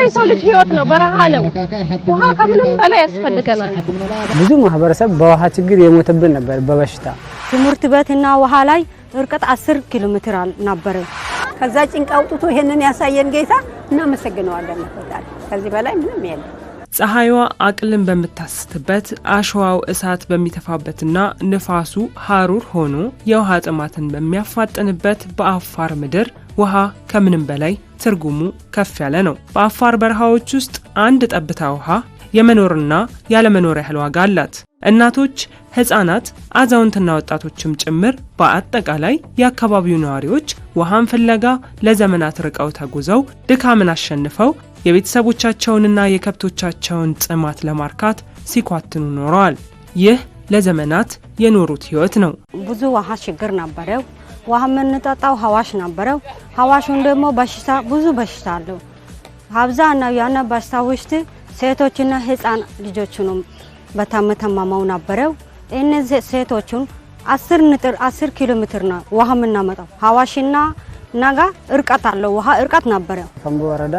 የሰው ልጅ ህይወት ነው በረሃ ነው ውሃ ከምንም በላይ ያስፈልገናል ብዙ ማህበረሰብ በውሃ ችግር የሞተብን ነበር በበሽታ ትምህርት ቤትና ውሃ ላይ እርቀት 10 ኪሎ ሜትር ነበር ከዛ ጭንቅ አውጥቶ ይሄንን ያሳየን ጌታ እናመሰግነዋለን ፈጣሪ ከዚህ በላይ ምንም የለም ፀሐይዋ አቅልን በመታስተበት አሸዋው እሳት በሚተፋበትና ንፋሱ ሐሩር ሆኖ የውሃ ጥማትን በሚያፋጥንበት በአፋር ምድር ውሃ ከምንም በላይ ትርጉሙ ከፍ ያለ ነው በአፋር በረሃዎች ውስጥ አንድ ጠብታ ውሃ የመኖርና ያለመኖር ያህል ዋጋ አላት እናቶች ህፃናት አዛውንትና ወጣቶችም ጭምር በአጠቃላይ የአካባቢው ነዋሪዎች ውሃን ፍለጋ ለዘመናት ርቀው ተጉዘው ድካምን አሸንፈው የቤተሰቦቻቸውንና የከብቶቻቸውን ጥማት ለማርካት ሲኳትኑ ኖረዋል ይህ ለዘመናት የኖሩት ህይወት ነው ብዙ ውሃ ችግር ነበረው ውሃ ምንጠጣው ሐዋሽ ነበረው ሐዋሹን ደግሞ ብዙ በሽታ አለው አብዛኛው ያና በሽታ ውስጥ ሴቶችና ህፃን ልጆችንም በታመተማማው ነበረው እነዚህ ሴቶቹን 10 ኪሎ ሜትር ነው ውሃ ምናመጣው ሐዋሽና ናጋ እርቀት አለው ውሃ እርቀት ነበረው ፈንቦ ወረዳ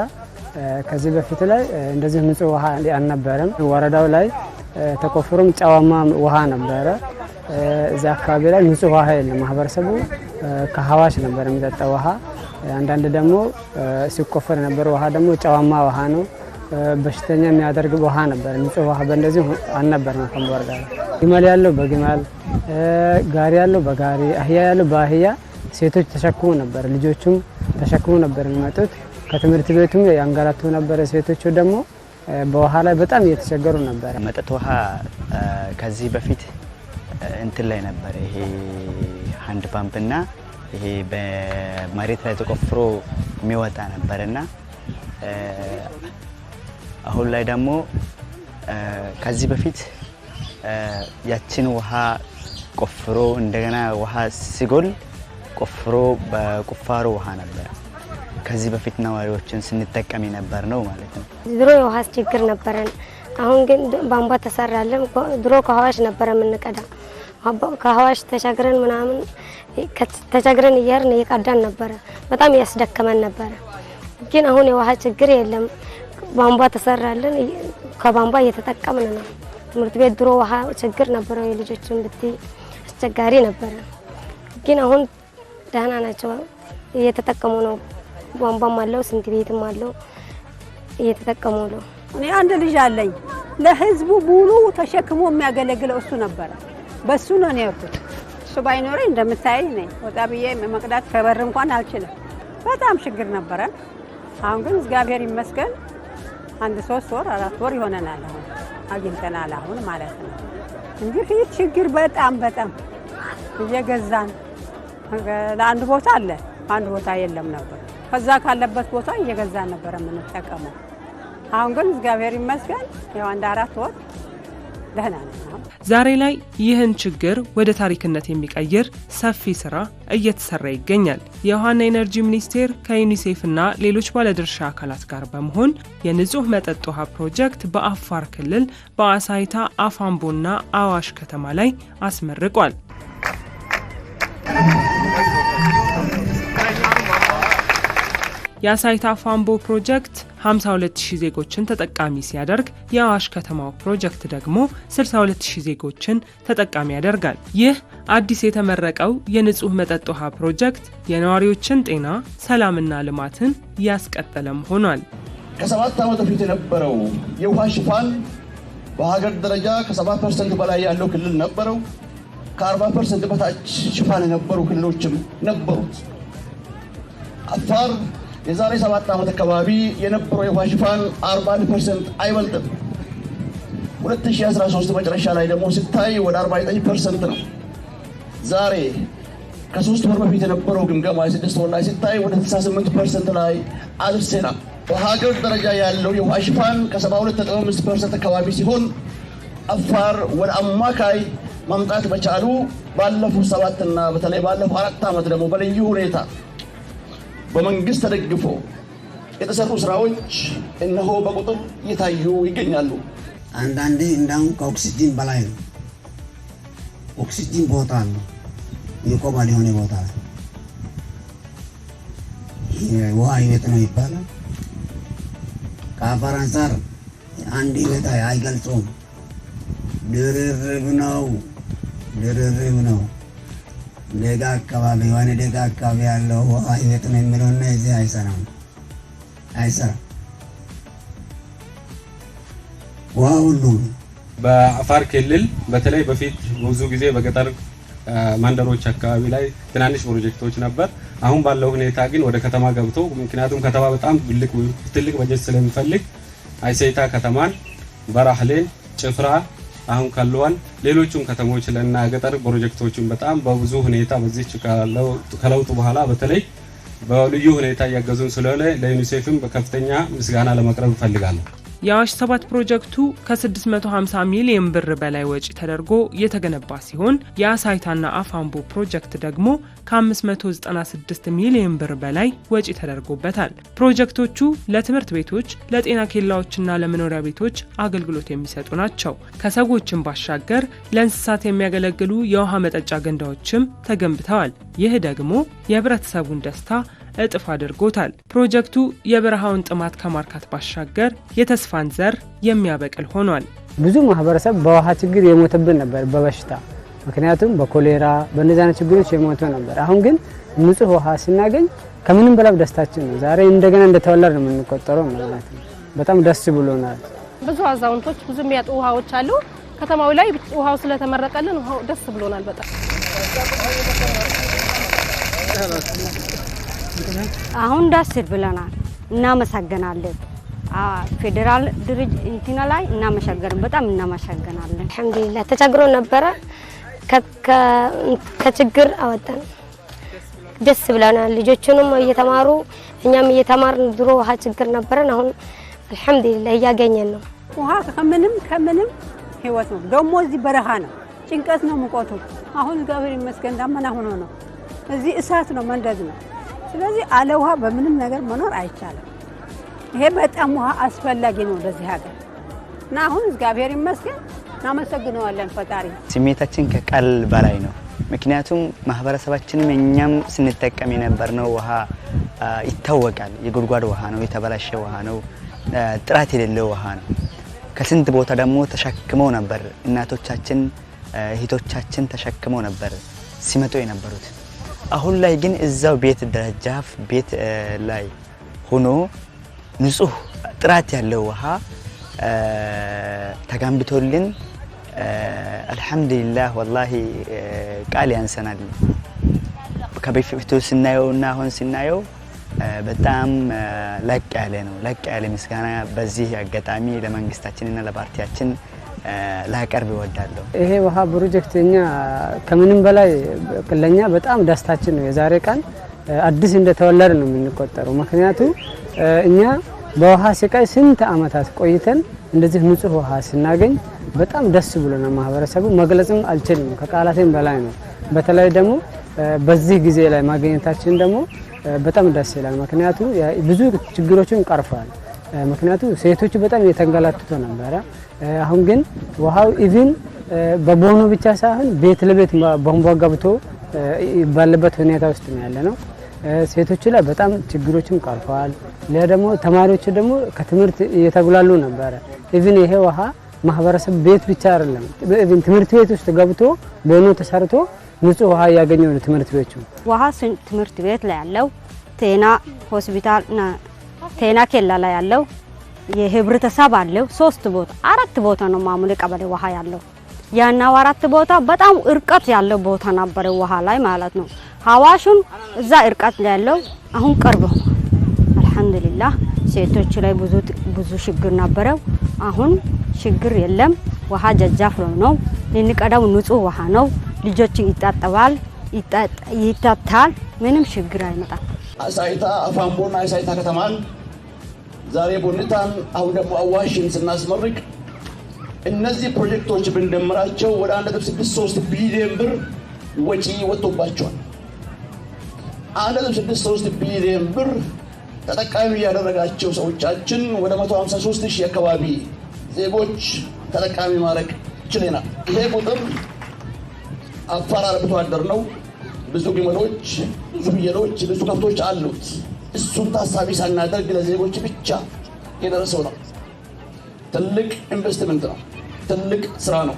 ከዚህ በፊት ላይ እንደዚህ ንጹህ ውሃ አልነበረም ወረዳው ላይ ተቆፍሮም ጫዋማ ውሃ ነበረ እዛ አካባቢ ላይ ንጹህ ውሃ የለም ማህበረሰቡ ከሐዋሽ ነበር የሚጠጣው ውሃ አንዳንድ ደግሞ ሲቆፈር ነበር ውሃ ደግሞ ጫዋማ ውሃ ነው በሽተኛ የሚያደርግ ውሃ ነበር ንጹህ ውሃ በእንደዚህ አልነበረም ፈንቦ ወረዳ ግመል ያለው በግመል ጋሪ ያለው በጋሪ አህያ ያለው በአህያ ሴቶች ተሸክሙ ነበር ልጆቹም ተሸክሙ ነበር የሚመጡት ከትምህርት ቤቱም ያንጋራቱ ነበር ሴቶቹ ደግሞ በውሃ ላይ በጣም እየተቸገሩ ነበር መጠጥ ውሃ ከዚህ በፊት እንትን ላይ ነበር ይሄ ሃንድ ፓምፕና ይሄ በመሬት ላይ ተቆፍሮ የሚወጣ ነበርና አሁን ላይ ደግሞ ከዚህ በፊት ያችን ውሃ ቆፍሮ እንደገና ውሃ ሲጎል ቆፍሮ በቁፋሮ ውሃ ነበር ከዚህ በፊት ነዋሪዎችን ስንጠቀም ነበር ነው ማለት ነው ድሮ የውሃ ችግር ነበረን አሁን ግን ቧንቧ ተሰራለን ድሮ ከሐዋሽ ነበር የምንቀዳ ከሐዋሽ ተሻግረን ምናምን ተሻግረን እያርን እየቀዳን ነበር በጣም ያስደከመን ነበር ግን አሁን የውሃ ችግር የለም ቧንቧ ተሰራለን ከቧንቧ እየተጠቀምን ነው ትምህርት ቤት ድሮ ውሃ ችግር ነበር የልጆችን አስቸጋሪ ነበር ግን አሁን ደህና ናቸው እየተጠቀሙ ነው ቧንቧም አለው ስንት ቤትም አለው እየተጠቀሙ ነው እኔ አንድ ልጅ አለኝ ለህዝቡ ሙሉ ተሸክሞ የሚያገለግለው እሱ ነበር በሱ ነው ያልኩት እሱ ባይኖረኝ እንደምታይ ነኝ ወጣ ብዬ መቅዳት ከበር እንኳን አልችልም በጣም ችግር ነበር አሁን ግን እግዚአብሔር ይመስገን አንድ 3 ወር 4 ወር ይሆነናል አሁን አግኝተናል አሁን ማለት ነው እንጂ ፊት ችግር በጣም እየገዛን ለአንድ ቦታ አለ አንድ ቦታ የለም ነበር ከዛ ካለበት ቦታ እየገዛን ነበር የምንጠቀመው አሁን ግን እግዚአብሔር ይመስገን ያው አንድ 4 ወር ደህና ነው ዛሬ ላይ ይህን ችግር ወደ ታሪክነት የሚቀይር ሰፊ ስራ እየተሰራ ይገኛል የውሃና ኢነርጂ ሚኒስቴር ከዩኒሴፍና ሌሎች ባለድርሻ አካላት ጋር በመሆን የንጹህ መጠጥ ውሃ ፕሮጀክት በአፋር ክልል በአሳይታ አፋምቦና አዋሽ ከተማ ላይ አስመርቋል የአሳይታ አፋምቦ ፕሮጀክት 52000 ዜጎችን ተጠቃሚ ሲያደርግ የአዋሽ ከተማው ፕሮጀክት ደግሞ 62000 ዜጎችን ተጠቃሚ ያደርጋል ይህ አዲስ የተመረቀው የንጹህ መጠጥ ውሃ ፕሮጀክት የነዋሪዎችን ጤና ሰላምና ልማትን ያስቀጠለም ሆኗል ከ7 ዓመት በፊት የነበረው የውሃ ሽፋን በሀገር ደረጃ ከ7% በላይ ያለው ክልል ነበረው ከ40% በታች ሽፋን የነበሩ ክልሎችም ነበሩት አፋር የዛሬ 7 ዓመት አካባቢ የነበረው የውሃ ሽፋን 40% አይበልጥም 2013 መጨረሻ ላይ ደግሞ ሲታይ ወደ 49% ነው ዛሬ ከ3 ወር በፊት የነበረው ግምገማ 6 ወር ላይ ሲታይ ወደ 68% ላይ አድርሰናል በሀገር ደረጃ ያለው የውሃ ሽፋን ከ72.5% አካባቢ ሲሆን አፋር ወደ አማካይ ማምጣት በቻሉ ባለፉት 7 እና በተለይ ባለፉት 4 ዓመት ደግሞ በልዩ ሁኔታ በመንግስት ተደግፎ የተሰሩ ስራዎች እነሆ በቁጥር እየታዩ ይገኛሉ አንዳንዴ እንዳው ከኦክሲጅን በላይ ነው ኦክሲጅን ቦታ ነው የቆባል የሆነ ቦታ ነው ውሃ ህይወት ነው ይባላል ከአፋር አንጻር አንድ ቤት አይገልጹም። ድርርብ ነው። ደጋ አካባቢ የሆነ ደጋ አካባቢ ያለው ውሃ ይወጥ ነው የሚለውና እዚህ አይሰራም። ውሃ ሁሉ በአፋር ክልል በተለይ በፊት ብዙ ጊዜ በገጠር መንደሮች አካባቢ ላይ ትናንሽ ፕሮጀክቶች ነበር። አሁን ባለው ሁኔታ ግን ወደ ከተማ ገብቶ ምክንያቱም ከተማ በጣም ትልቅ በጀት ስለሚፈልግ አይሰይታ ከተማን፣ በራህሌን፣ ጭፍራ አሁን ካሉዋን ሌሎችም ከተሞች ለና ገጠር ፕሮጀክቶችን በጣም በብዙ ሁኔታ በዚህ ከለውጡ በኋላ በተለይ በልዩ ሁኔታ ያገዙን ስለሆነ ለዩኒሴፍም በከፍተኛ ምስጋና ለማቅረብ እፈልጋለሁ። የአዋሽ 7 ፕሮጀክቱ ከ650 ሚሊዮን ብር በላይ ወጪ ተደርጎ የተገነባ ሲሆን የአሳይታና አፋምቦ ፕሮጀክት ደግሞ ከ596 ሚሊዮን ብር በላይ ወጪ ተደርጎበታል። ፕሮጀክቶቹ ለትምህርት ቤቶች፣ ለጤና ኬላዎችና ለመኖሪያ ቤቶች አገልግሎት የሚሰጡ ናቸው። ከሰዎችም ባሻገር ለእንስሳት የሚያገለግሉ የውሃ መጠጫ ገንዳዎችም ተገንብተዋል። ይህ ደግሞ የህብረተሰቡን ደስታ እጥፍ አድርጎታል። ፕሮጀክቱ የበረሃውን ጥማት ከማርካት ባሻገር የተስፋን ዘር የሚያበቅል ሆኗል። ብዙ ማህበረሰብ በውሃ ችግር የሞተብን ነበር በበሽታ ምክንያቱም በኮሌራ በእነዚያ ችግሮች የሞተ ነበር። አሁን ግን ንጹህ ውሃ ስናገኝ ከምንም በላይ ደስታችን ነው። ዛሬ እንደገና እንደተወለድ ነው የምንቆጠረው ማለት ነው። በጣም ደስ ብሎናል። ብዙ አዛውንቶች ብዙ የሚያጡ ውሃዎች አሉ። ከተማው ላይ ውሃው ስለተመረቀልን ውሃው ደስ ብሎናል በጣም። አሁን ደስ ብለናል። እናመሰግናለን። ፌደራል ድርጅት እንትና ላይ እናመሰግናለን። በጣም እናመሰግናለን። አልሐምዱሊላህ ተቸግሮ ነበረ ከችግር አወጣን። ደስ ብለናል። ልጆቹንም እየተማሩ እኛም እየተማርን ድሮ ውሃ ችግር ነበረን። አሁን አልሐምዱሊላህ እያገኘን ነው። ውሃ ከምንም ህይወት ነው። ደግሞ እዚህ በረሃ ነው፣ ጭንቀት ነው ሙቀቱ። አሁን እግዚአብሔር ይመስገን ዳመና ሆኖ ነው። እዚህ እሳት ነው፣ መንደድ ነው። ስለዚህ አለ ውሃ በምንም ነገር መኖር አይቻልም። ይሄ በጣም ውሃ አስፈላጊ ነው ለዚህ ሀገር እና አሁን እግዚአብሔር ይመስገን እናመሰግነዋለን ፈጣሪ። ስሜታችን ከቃል በላይ ነው። ምክንያቱም ማህበረሰባችንም እኛም ስንጠቀም የነበርነው ውሃ ይታወቃል። የጉድጓድ ውሃ ነው፣ የተበላሸ ውሃ ነው፣ ጥራት የሌለው ውሃ ነው። ከስንት ቦታ ደግሞ ተሸክመው ነበር እናቶቻችን እህቶቻችን ተሸክመው ነበር ሲመጡ የነበሩት። አሁን ላይ ግን እዛው ቤት ደረጃፍ ቤት ላይ ሆኖ ንጹህ ጥራት ያለው ውሃ ተገንብቶልን አልሐምዱሊላህ ወላሂ ቃል ያንሰናል። ከበፊቱ ስናየውና አሁን ስናየው በጣም ለቅ ያለ ነው። ለቅ ያለ ምስጋና በዚህ አጋጣሚ ለመንግስታችንና ለፓርቲያችን ላቀርብ እወዳለሁ። ይሄ ውሃ ፕሮጀክት እኛ ከምንም በላይ ለኛ በጣም ደስታችን ነው። የዛሬ ቀን አዲስ እንደተወለደ ነው የምንቆጠረው። ምክንያቱም እኛ በውሃ ስቃይ ስንት አመታት ቆይተን እንደዚህ ንጹህ ውሃ ስናገኝ በጣም ደስ ብሎናል። ማህበረሰቡ መግለጽም አልችልም፣ ከቃላቴም በላይ ነው። በተለይ ደግሞ በዚህ ጊዜ ላይ ማግኘታችን ደግሞ በጣም ደስ ይላል። ምክንያቱም ብዙ ችግሮችን ቀርፏል። ምክንያቱም ሴቶች በጣም የተንገላቱት ነበረ። አሁን ግን ውሃው ኢቭን በቦኖ ብቻ ሳይሆን ቤት ለቤት ቧንቧ ገብቶ ባለበት ሁኔታ ውስጥ ነው ያለነው። ሴቶች ላይ በጣም ችግሮችን ቀርፈዋል። ለደሞ ተማሪዎች ደግሞ ከትምህርት እየተጉላሉ ነበረ። ኢቭን ይሄ ውሃ ማህበረሰብ ቤት ብቻ አይደለም፣ ኢቭን ትምህርት ቤት ውስጥ ገብቶ ቦኖ ተሰርቶ ንጹህ ውሃ ያገኘው ነው ትምህርት ቤቱ። ውሃ ትምህርት ቤት ላይ ያለው ጤና ሆስፒታል እና ጤና ኬላ ላይ ያለው የህብረተሰብ አለው 3 ቦታ 4 ቦታ ነው ማሙሌ ቀበሌ ውሃ ያለው። ያናው 4 ቦታ በጣም እርቀት ያለው ቦታ ነበር ውሃ ላይ ማለት ነው። ሐዋሹን እዛ እርቀት ያለው አሁን ቀርቦ አልሐምዱሊላህ። ሴቶች ላይ ብዙ ችግር ነበረው። አሁን ችግር የለም። ውሃ ጀጃፍ ነው። ለንቀዳው ንጹህ ውሃ ነው። ልጆች ይጣጣባል፣ ይታታል። ምንም ችግር አይመጣም። አሳይታ አፋምቦና አሳይታ ከተማን ዛሬ ቦንታን አሁን ደግሞ አዋሽን ስናስመርቅ እነዚህ ፕሮጀክቶች ብንደምራቸው ወደ 1.63 ቢሊዮን ብር ወጪ ወጥቶባቸዋል። 1.63 ቢሊዮን ብር ተጠቃሚ ያደረጋቸው ሰዎቻችን ወደ 153,000 አካባቢ ዜጎች ተጠቃሚ ማድረግ ችለናል። ይሄ ቁጥር አፋር አርብቶ አደር ነው። ብዙ ግመሎች፣ ብዙ ፍየሎች፣ ብዙ ከብቶች አሉት። እሱን ታሳቢ ሳናደርግ ለዜጎች ብቻ የደረሰው ነው። ትልቅ ኢንቨስትመንት ነው። ትልቅ ስራ ነው።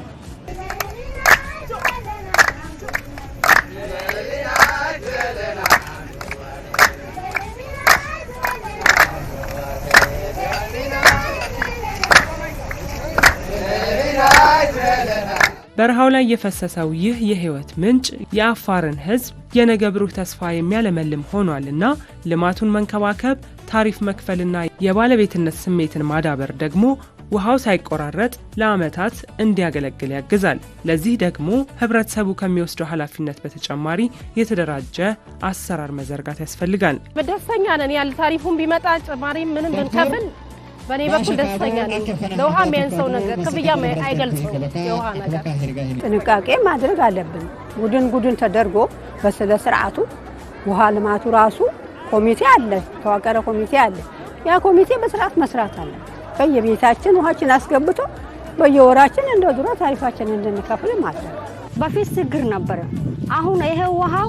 በረሃው ላይ የፈሰሰው ይህ የህይወት ምንጭ የአፋርን ህዝብ የነገ ብሩህ ተስፋ የሚያለመልም ሆኗልና ልማቱን መንከባከብ፣ ታሪፍ መክፈልና የባለቤትነት ስሜትን ማዳበር ደግሞ ውሃው ሳይቆራረጥ ለዓመታት እንዲያገለግል ያግዛል። ለዚህ ደግሞ ህብረተሰቡ ከሚወስደው ኃላፊነት በተጨማሪ የተደራጀ አሰራር መዘርጋት ያስፈልጋል። በደስተኛ ነን። ያለ ታሪፉን ቢመጣ ጭማሪ ምንም ብንከፍል በኔ በኩል ደስተኛ ነኝ። ለውሃ የሚያንሰው ነገር ክፍያ አይገልጽም። የውሃ ነገር ጥንቃቄ ማድረግ አለብን። ቡድን ተደርጎ በስለ ስርዓቱ ውሃ ልማቱ ራሱ ኮሚቴ አለ፣ ተዋቀረ ኮሚቴ አለ። ያ ኮሚቴ በስርዓት መስራት አለ። በየቤታችን ውሃችን አስገብቶ በየወራችን እንደ ድሮ ታሪፋችን እንድንከፍል ማድረግ። በፊት ችግር ነበር። አሁን ይሄ ውሃው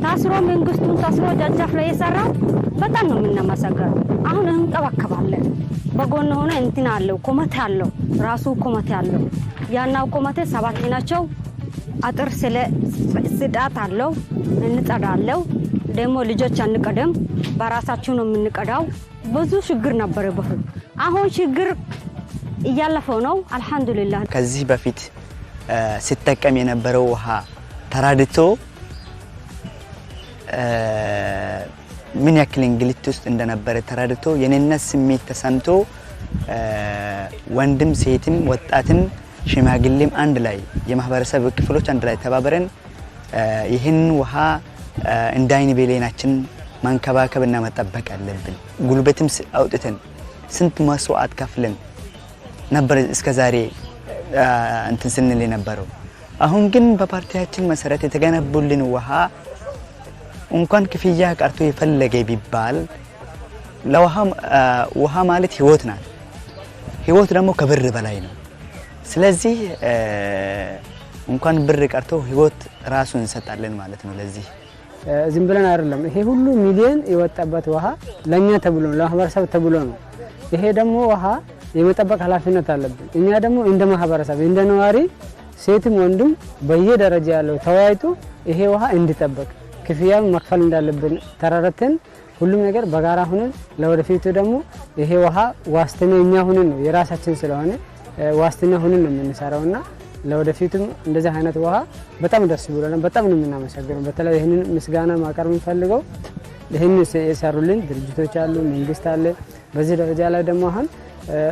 ታስሮ መንግስቱን ታስሮ ደጃፍ ላይ የሰራው በጣም ነው የምናመሰግነው። አሁን እንቀባከባለን። በጎን ሆነ እንትን አለው ኮሚቴ አለው፣ ራሱ ኮሚቴ አለው። ያናው ኮሚቴ 7 ናቸው። አጥር ስለ ጽዳት አለው፣ እንጸዳለው። ደግሞ ልጆች አንቀደም፣ በራሳቸው ነው የምንቀዳው። ብዙ ችግር ነበር በፊት። አሁን ችግር እያለፈው ነው አልহামዱሊላህ። ከዚህ በፊት ሲጠቀም የነበረው ውሃ ተራድቶ ምን ያክል እንግልት ውስጥ እንደነበረ ተራድቶ የኔነት ስሜት ተሰምቶ ወንድም ሴትም ወጣትም ሽማግሌም አንድ ላይ የማህበረሰብ ክፍሎች አንድ ላይ ተባብረን ይህን ውሃ እንዳይን በሌናችን ማንከባከብና መጠበቅ አለብን። ጉልበትም አውጥተን ስንት መስዋዕት ከፍለን ነበር እስከዛሬ እንትን ስንል የነበረው። አሁን ግን በፓርቲያችን መሰረት የተገነቡልን እንኳን ክፍያ ቀርቶ የፈለገ ቢባል ውሃ ማለት ህይወት ናት። ህይወት ደግሞ ከብር በላይ ነው። ስለዚህ እንኳን ብር ቀርቶ ህይወት ራሱ እንሰጣለን ማለት ነው። ለዚህ ዝም ብለን አይደለም። ይሄ ሁሉ ሚሊዮን የወጣበት ውሃ ለኛ ተብሎ ለማህበረሰብ ተብሎ ነው። ይሄ ደግሞ ውሃ የመጠበቅ ኃላፊነት አለብን። እኛ ደግሞ እንደ ማህበረሰብ እንደ ነዋሪ ሴትም ወንድም በየደረጃ ያለው ተወያይቶ ይሄ ውሃ እንዲጠበቅ ክፍያው መክፈል እንዳለብን ተራረተን ሁሉም ነገር በጋራ ሆነን ለወደፊቱ ደግሞ ይሄ ውሃ ዋስተኛኛ ሆነን ነው የራሳችን ስለሆነ ዋስተኛ ሆነን ነው የምንሰራውና ለወደፊቱም እንደዚህ አይነት ውሃ በጣም ደስ ብሎናል። በጣም ነው የምናመሰግነው። በተለይ ይሄንን ምስጋና ማቀርብ እንፈልገው ይሄን የሰሩልን ድርጅቶች አሉ፣ መንግስት አለ። በዚህ ደረጃ ላይ ደግሞ አሁን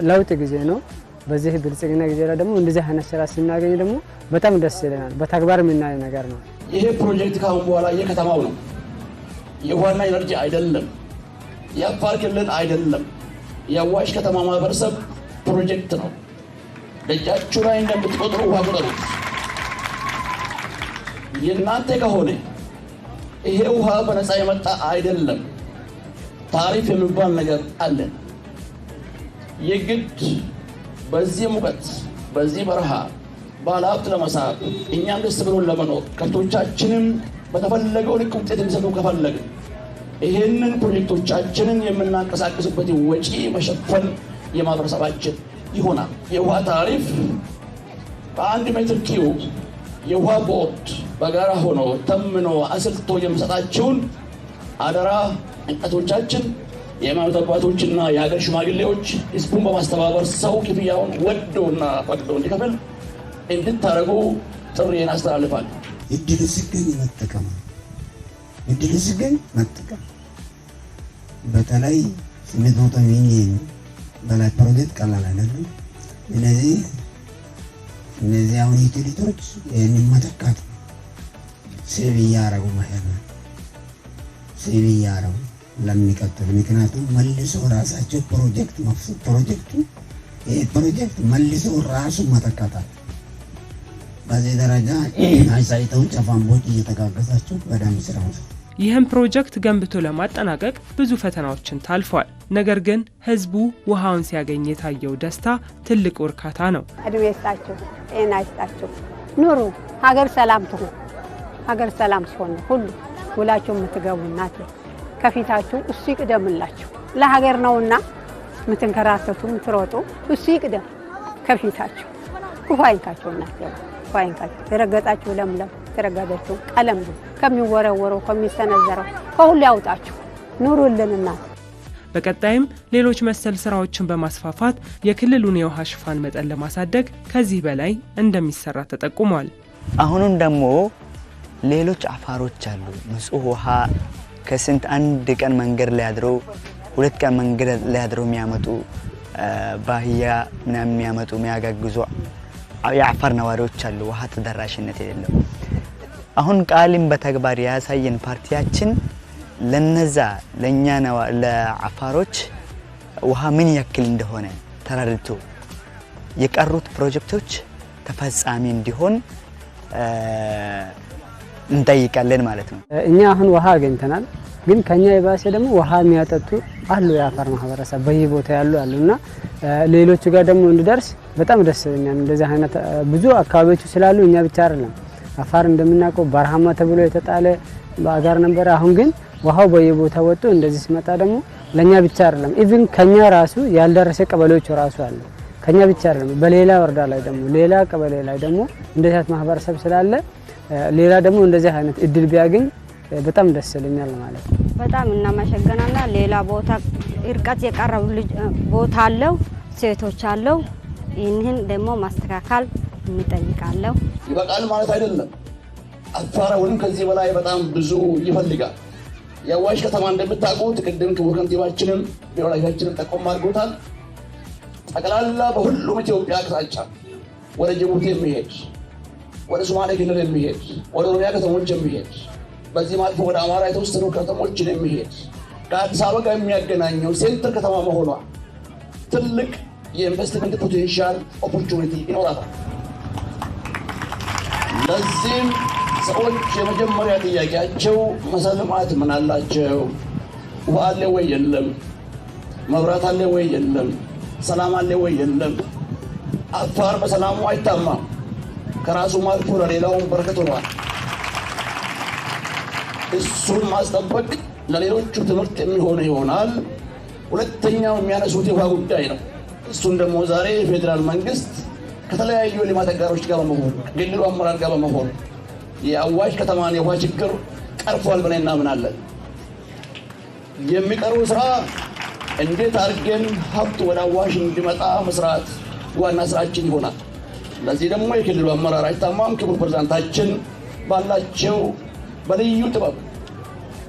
ለውጥ ጊዜ ነው። በዚህ ብልጽግና ጊዜ ላይ ደግሞ እንደዚህ አይነት ስራ ስናገኝ ደግሞ በጣም ደስ ይለናል። በተግባር የምናየው ነገር ነው። ይሄ ፕሮጀክት ካሁን በኋላ የከተማው ነው። የውሃና ኢነርጂ አይደለም፣ የአፋር ክልል አይደለም፣ የአዋሽ ከተማ ማህበረሰብ ፕሮጀክት ነው። ደጃችሁ ላይ እንደምትቆጥሩ ውሃ ቁጠሩ። የእናንተ ከሆነ ይሄ ውሃ በነፃ የመጣ አይደለም። ታሪፍ የሚባል ነገር አለ። የግድ በዚህ ሙቀት በዚህ በረሃ ባለሀብት ለመሳብ እኛም ደስ ብሎን ለመኖር ከብቶቻችንም በተፈለገው ልክ ውጤት እንዲሰጡ ከፈለግን ይህንን ፕሮጀክቶቻችንን የምናንቀሳቀስበት ወጪ መሸፈን የማህበረሰባችን ይሆናል። የውሃ ታሪፍ በ1 ሜትር ኪዩብ የውሃ ቦርድ በጋራ ሆኖ ተምኖ አስልቶ የሚሰጣቸውን አደራ እንቀቶቻችን የሃይማኖት አባቶችና የሀገር ሽማግሌዎች ህዝቡን በማስተባበር ሰው ክፍያውን ወዶና ፈቅዶ እንዲከፍል እንድታረጉ ጥሪዬን አስተላልፋለሁ። እድሉ ሲገኝ መጠቀም፣ እድሉ ሲገኝ መጠቀም። በተለይ 800 ሚሊዮን በላይ ፕሮጀክት ቀላል አይደለም። እነዚህ አሁን ዩቲሊቲዎች ይህንን መተካት ሴቭ እያረጉ መሄድ ነው። ሴቭ እያረጉ ለሚቀጥሉ ምክንያቱም መልሶ ራሳቸው ፕሮጀክት መልሶ ራሱ መተካታል። በዚህ ደረጃ አይሳይተውን ጨፋንቦች እየተጋገዛቸው በደንብ ስራ ነው። ይህም ፕሮጀክት ገንብቶ ለማጠናቀቅ ብዙ ፈተናዎችን ታልፏል። ነገር ግን ህዝቡ ውሃውን ሲያገኝ የታየው ደስታ ትልቅ እርካታ ነው። እድሜ ይስጣቸው፣ ጤና ይስጣቸው፣ ኑሩ፣ ሀገር ሰላም ትሁን። ሀገር ሰላም ሲሆን ሁሉ ውላችሁ የምትገቡ እናት ከፊታችሁ እሱ ይቅደምላችሁ። ለሀገር ነውና ምትንከራተቱ ምትሮጡ እሱ ይቅደም ከፊታችሁ ክፉ አይንካችሁ እናት ክፉ አይንካችሁ የረገጣችሁ ለምለም ተረጋጋችሁ ቀለም ከሚወረወረው ከሚሰነዘረው ከሁሉ ያውጣችሁ ኑሩልን እናት። በቀጣይም ሌሎች መሰል ስራዎችን በማስፋፋት የክልሉን የውሃ ሽፋን መጠን ለማሳደግ ከዚህ በላይ እንደሚሰራ ተጠቁሟል። አሁንም ደግሞ ሌሎች አፋሮች አሉ ንጹህ ውሃ ከስንት አንድ ቀን መንገድ ላይ አድረው 2 ቀን መንገድ ላይ አድረው የሚያመጡ ባህያ ምናምን የሚያመጡ የሚያጋግዙ የአፋር ነዋሪዎች አሉ ውሃ ተደራሽነት የሌለው። አሁን ቃልም በተግባር ያሳየን ፓርቲያችን ለነዛ ለኛ ለአፋሮች ውሃ ምን ያክል እንደሆነ ተረድቶ የቀሩት ፕሮጀክቶች ተፈጻሚ እንዲሆን እንጠይቃለን ማለት ነው። እኛ አሁን ውሃ አገኝተናል፣ ግን ከኛ የባሰ ደግሞ ውሃ የሚያጠጡ አሉ የአፋር ማህበረሰብ በየቦታው ያሉና ሌሎቹ ጋር ደግሞ እንዲደርስ በጣም ደስ ይለኛል። እንደዚህ አይነት ብዙ አካባቢዎች ስላሉ እኛ ብቻ አይደለም አፋር እንደምናውቀው በረሃማ ተብሎ የተጣለ አገር ነበር። አሁን ግን ውሃው በየቦታው ወጥቶ እንደዚህ ሲመጣ ደግሞ ለኛ ብቻ አይደለም ኢቭን ከኛ ራሱ ያልደረሰ ቀበሌዎች ራሱ አሉ። ከኛ ብቻ አይደለም በሌላ ወረዳ ላይ ደግሞ ሌላ ቀበሌ ላይ ደግሞ እንደዚህ አይነት ማህበረሰብ ስላለ ሌላ ደግሞ እንደዚህ አይነት እድል ቢያገኝ በጣም ደስ ይለኛል ማለት ነው። በጣም እናመሰግናለን። ሌላ ቦታ እርቀት የቀረቡ ቦታ አለው ሴቶች አለው ይህንን ደግሞ ማስተካከል እንጠይቃለን። ይበቃል ማለት አይደለም። አፋር አሁንም ከዚህ በላይ በጣም ብዙ ይፈልጋል። የአዋሽ ከተማ እንደምታውቁት ቅድም ክቡር ከንቲባችንም ቢሮላችንም ጠቆም አድርጎታል። ጠቅላላ በሁሉም ኢትዮጵያ አቅጣጫ ወደ ጅቡቲ የሚሄድ ወደ ሶማሌ ክልል የሚሄድ ወደ ኦሮሚያ ከተሞች የሚሄድ በዚህ ማለት ወደ አማራ የተወሰኑ ከተሞችን የሚሄድ ከአዲስ አበባ ጋር የሚያገናኘው ሴንተር ከተማ መሆኗ ትልቅ የኢንቨስትመንት ፖቴንሻል ኦፖርቹኒቲ ይኖራታል። ለዚህም ሰዎች የመጀመሪያ ጥያቄያቸው መሰረተ ልማት ምን አላቸው? ውሃ አለ ወይ የለም? መብራት አለ ወይ የለም? ሰላም አለ ወይ የለም? አፋር በሰላሙ አይታማም። ከራሱ አልፎ ለሌላውም በረከት ሆኗል። እሱን ማስጠበቅ ለሌሎቹ ትምህርት የሚሆን ይሆናል። ሁለተኛው የሚያነሱት የውሃ ጉዳይ ነው። እሱን ደግሞ ዛሬ የፌዴራል መንግስት ከተለያዩ የልማት አጋሮች ጋር በመሆን ከክልሉ አመራር ጋር በመሆን የአዋሽ ከተማን የውሃ ችግር ቀርፏል ብለን እናምናለን። የሚቀሩ ስራ እንዴት አድርገን ሀብት ወደ አዋሽ እንዲመጣ መስራት ዋና ስራችን ይሆናል። ለዚህ ደግሞ የክልሉ አመራር አይታማም ክቡር ፕሬዝዳንታችን ባላቸው በልዩ ጥበብ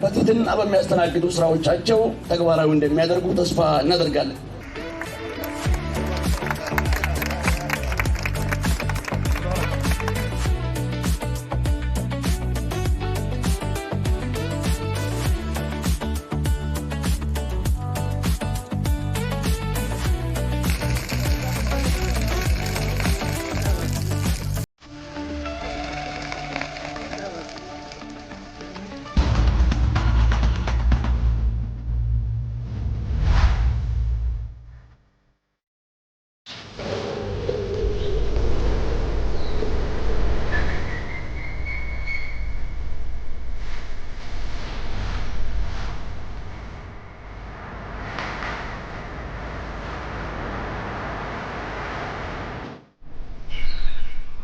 በትህትና በሚያስተናግዱ ስራዎቻቸው ተግባራዊ እንደሚያደርጉ ተስፋ እናደርጋለን።